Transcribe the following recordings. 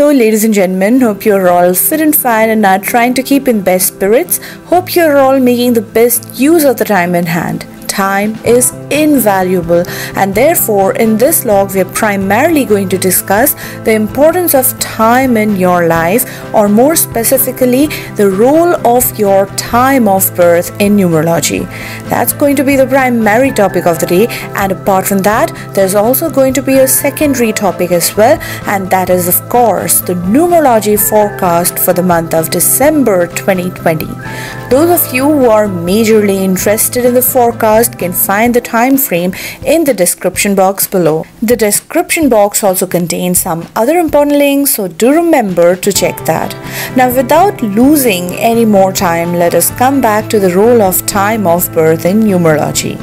Hello ladies and gentlemen, hope you're all fit and fine and are trying to keep in best spirits. Hope you're all making the best use of the time in hand. Time is invaluable, and therefore in this log we are primarily going to discuss the importance of time in your life, or more specifically the role of your time of birth in numerology. That's going to be the primary topic of the day, and apart from that there's also going to be a secondary topic as well, and that is of course the numerology forecast for the month of December 2020. Those of you who are majorly interested in the forecast can find the time frame in the description box below. The description box also contains some other important links, so do remember to check that. Now, without losing any more time, let us come back to the role of time of birth in numerology.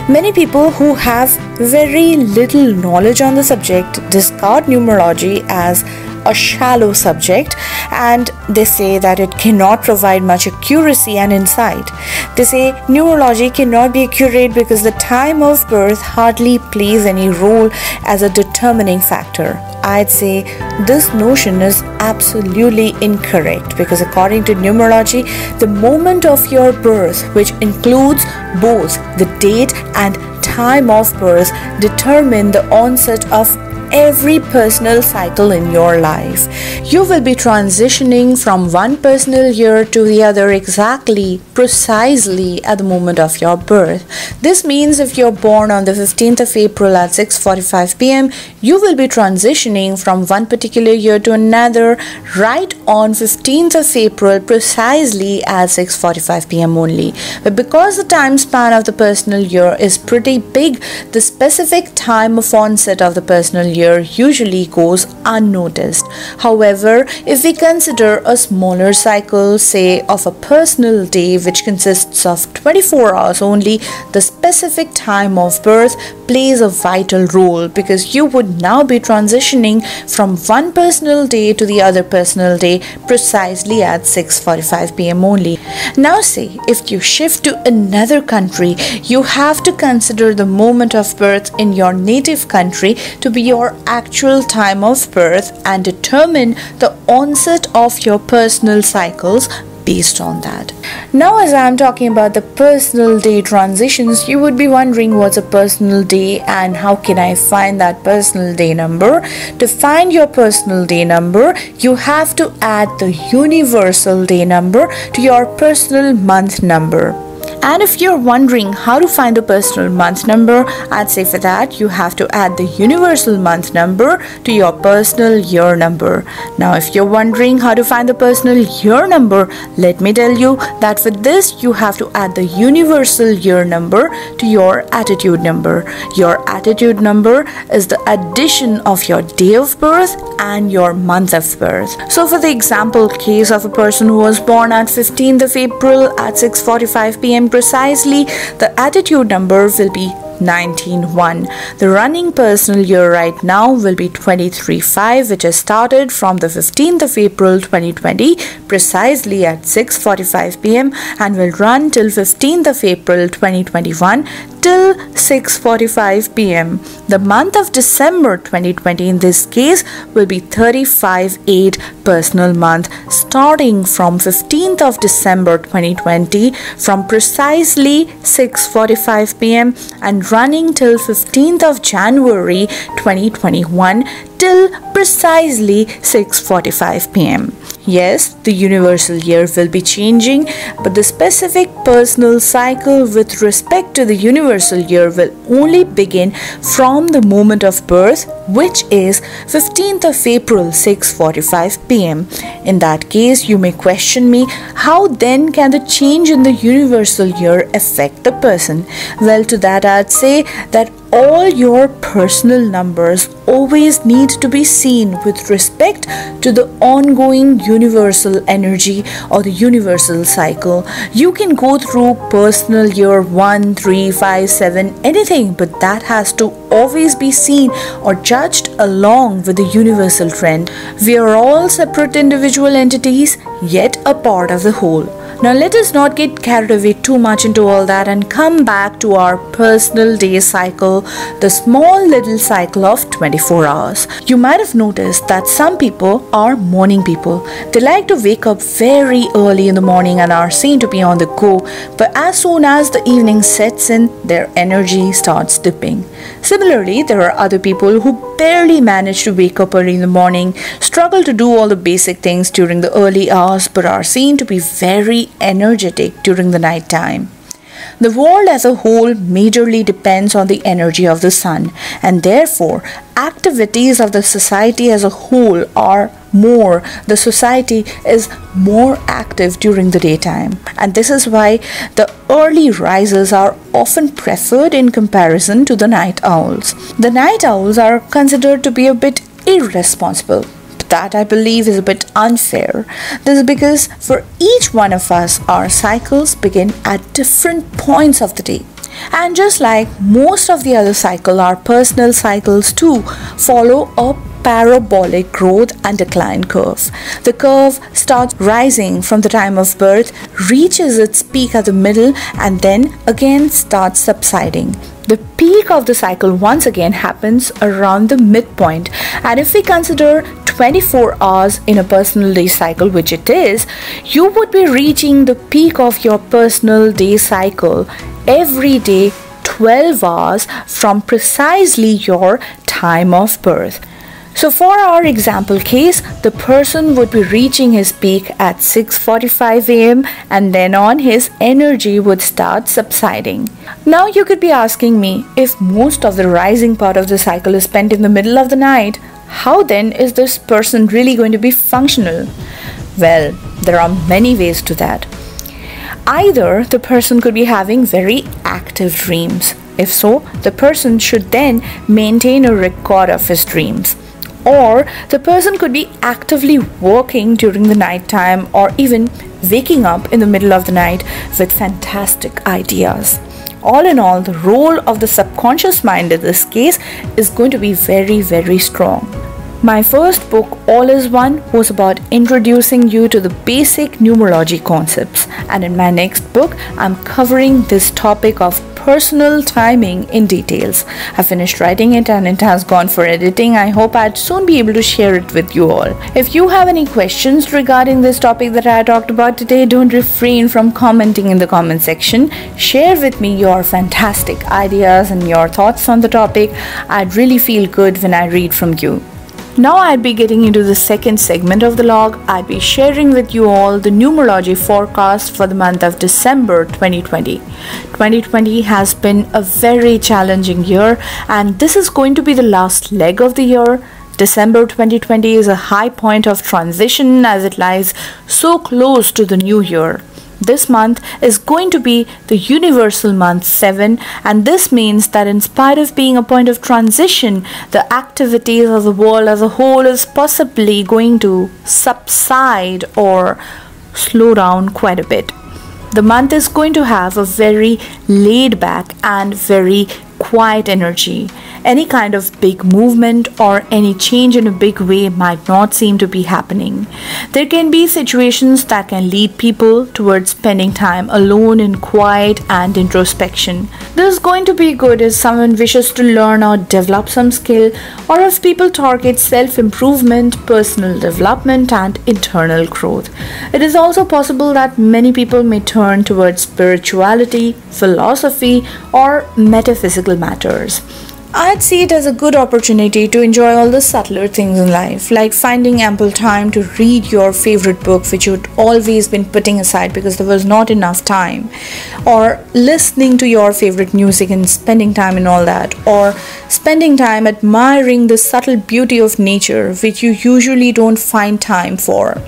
Many people who have very little knowledge on the subject discard numerology as a shallow subject, and they say that it cannot provide much accuracy and insight. They say numerology cannot be accurate because the time of birth hardly plays any role as a determining factor. I'd say this notion is absolutely incorrect, because according to numerology, the moment of your birth, which includes both the date and time of birth, determine the onset of every personal cycle in your life. You will be transitioning from one personal year to the other precisely at the moment of your birth. This means if you're born on the 15th of April at 6:45 p.m., you will be transitioning from one particular year to another right on 15th of April precisely at 6:45 p.m. only. But because the time span of the personal year is pretty big, the specific time of onset of the personal year usually goes unnoticed. However, if we consider a smaller cycle, say of a personal day which consists of 24 hours only, the specific time of birth plays a vital role, because you would now be transitioning from one personal day to the other personal day precisely at 6:45 p.m. only. Now say if you shift to another country, you have to consider the moment of birth in your native country to be your actual time of birth and determine the onset of your personal cycles based on that. Now, as I am talking about the personal day transitions, you would be wondering what's a personal day and how can I find that personal day number. To find your personal day number, you have to add the universal day number to your personal month number. And if you're wondering how to find the personal month number, I'd say for that you have to add the universal month number to your personal year number. Now, if you're wondering how to find the personal year number, let me tell you that for this you have to add the universal year number to your attitude number. Your attitude number is the addition of your day of birth and your month of birth. So for the example case of a person who was born at 15th of April at 6:45 p.m. precisely, the attitude number will be 19-1. The running personal year right now will be 23-5, which has started from the 15th of April 2020 precisely at 6:45 p.m. and will run till 15th of April 2021 till 6:45 p.m. The month of December 2020 in this case will be 35-8 personal month, starting from 15th of December 2020 from precisely 6:45 p.m. and running till 15th of January 2021 till precisely 6:45 p.m. Yes, the universal year will be changing, but the specific personal cycle with respect to the universal year will only begin from the moment of birth, which is 15th of April 6:45 p.m. In that case, you may question me, how then can the change in the universal year affect the person? Well, to that I'd say that all your personal numbers always need to be seen with respect to the ongoing universal energy or the universal cycle. You can go through personal year 1, 3, 5, 7, anything, but that has to always be seen or judged along with the universal trend. We are all separate individual entities, yet a part of the whole. Now let us not get carried away too much into all that and come back to our personal day cycle, the small little cycle of 24 hours. You might have noticed that some people are morning people. They like to wake up very early in the morning and are seen to be on the go, but as soon as the evening sets in, their energy starts dipping. Similarly, there are other people who barely manage to wake up early in the morning, struggle to do all the basic things during the early hours, but are seen to be very energetic during the night time. The world as a whole majorly depends on the energy of the sun, and therefore activities of the society as a whole are more. The society is more active during the daytime, and this is why the early risers are often preferred in comparison to the night owls. The night owls are considered to be a bit irresponsible. That I believe is a bit unfair. This is because for each one of us, our cycles begin at different points of the day. And just like most of the other cycle, our personal cycles too follow a parabolic growth and decline curve. The curve starts rising from the time of birth, reaches its peak at the middle, and then again starts subsiding. The peak of the cycle once again happens around the midpoint, and if we consider 24 hours in a personal day cycle, which it is, you would be reaching the peak of your personal day cycle every day 12 hours from precisely your time of birth. So for our example case, the person would be reaching his peak at 6:45 a.m. and then on his energy would start subsiding. Now you could be asking me, if most of the rising part of the cycle is spent in the middle of the night, how then is this person really going to be functional? Well, there are many ways to that. Either the person could be having very active dreams. If so, the person should then maintain a record of his dreams. Or the person could be actively working during the night time, or even waking up in the middle of the night with fantastic ideas. All in all, the role of the subconscious mind in this case is going to be very, very strong. My first book, All is One, was about introducing you to the basic numerology concepts, and in my next book, I'm covering this topic of personal timing in details. I finished writing it and it has gone for editing. I hope I'd soon be able to share it with you all. If you have any questions regarding this topic that I talked about today, don't refrain from commenting in the comment section. Share with me your fantastic ideas and your thoughts on the topic. I'd really feel good when I read from you. Now I'd be getting into the second segment of the log. I'd be sharing with you all the numerology forecast for the month of December 2020. 2020 has been a very challenging year, and this is going to be the last leg of the year. December 2020 is a high point of transition as it lies so close to the new year. This month is going to be the universal month 7, and this means that in spite of being a point of transition, the activities of the world as a whole is possibly going to subside or slow down quite a bit. The month is going to have a very laid back and very quiet energy. Any kind of big movement or any change in a big way might not seem to be happening. There can be situations that can lead people towards spending time alone in quiet and introspection. This is going to be good if someone wishes to learn or develop some skill, or if people target self-improvement, personal development and internal growth. It is also possible that many people may turn towards spirituality, philosophy or metaphysical matters. I'd see it as a good opportunity to enjoy all the subtler things in life, like finding ample time to read your favorite book which you'd always been putting aside because there was not enough time, or listening to your favorite music and spending time in all that, or spending time admiring the subtle beauty of nature which you usually don't find time for.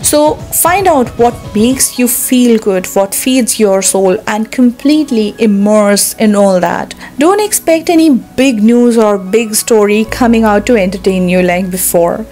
So find out what makes you feel good, what feeds your soul, and completely immerse in all that. Don't expect any big news or big story coming out to entertain you like before.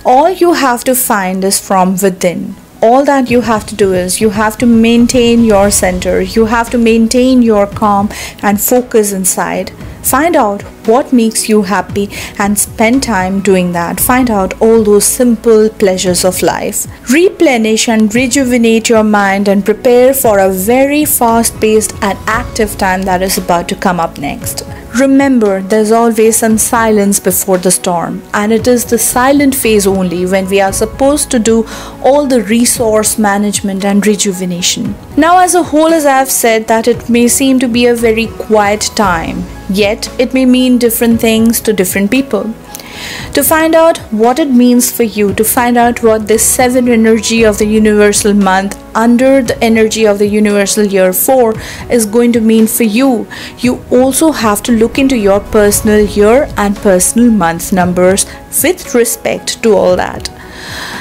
All you have to find is from within. All that you have to do is you have to maintain your center, you have to maintain your calm and focus inside. Find out what makes you happy and spend time doing that. Find out all those simple pleasures of life. Replenish and rejuvenate your mind and prepare for a very fast-paced and active time that is about to come up next. Remember, there's always some silence before the storm, and it is the silent phase only when we are supposed to do all the resource management and rejuvenation. Now, as a whole, as I have said, that it may seem to be a very quiet time, yet it may mean different things to different people. To find out what it means for you, to find out what this 7 energy of the universal month under the energy of the universal year 4 is going to mean for you, you also have to look into your personal year and personal month numbers with respect to all that.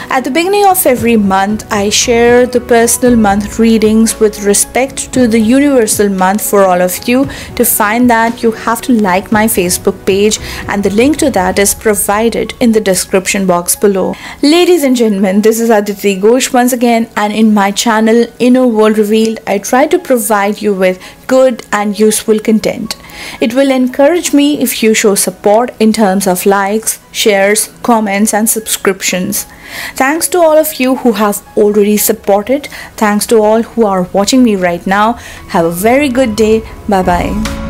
At the beginning of every month, I share the personal month readings with respect to the universal month for all of you. To find that, you have to like my Facebook page, and the link to that is provided in the description box below. Ladies and gentlemen, this is Aditi Ghosh once again, and in my channel Inner World Revealed, I try to provide you with good and useful content. It will encourage me if you show support in terms of likes, shares, comments and subscriptions. Thanks to all of you who have already supported. Thanks to all who are watching me right now. Have a very good day. Bye bye.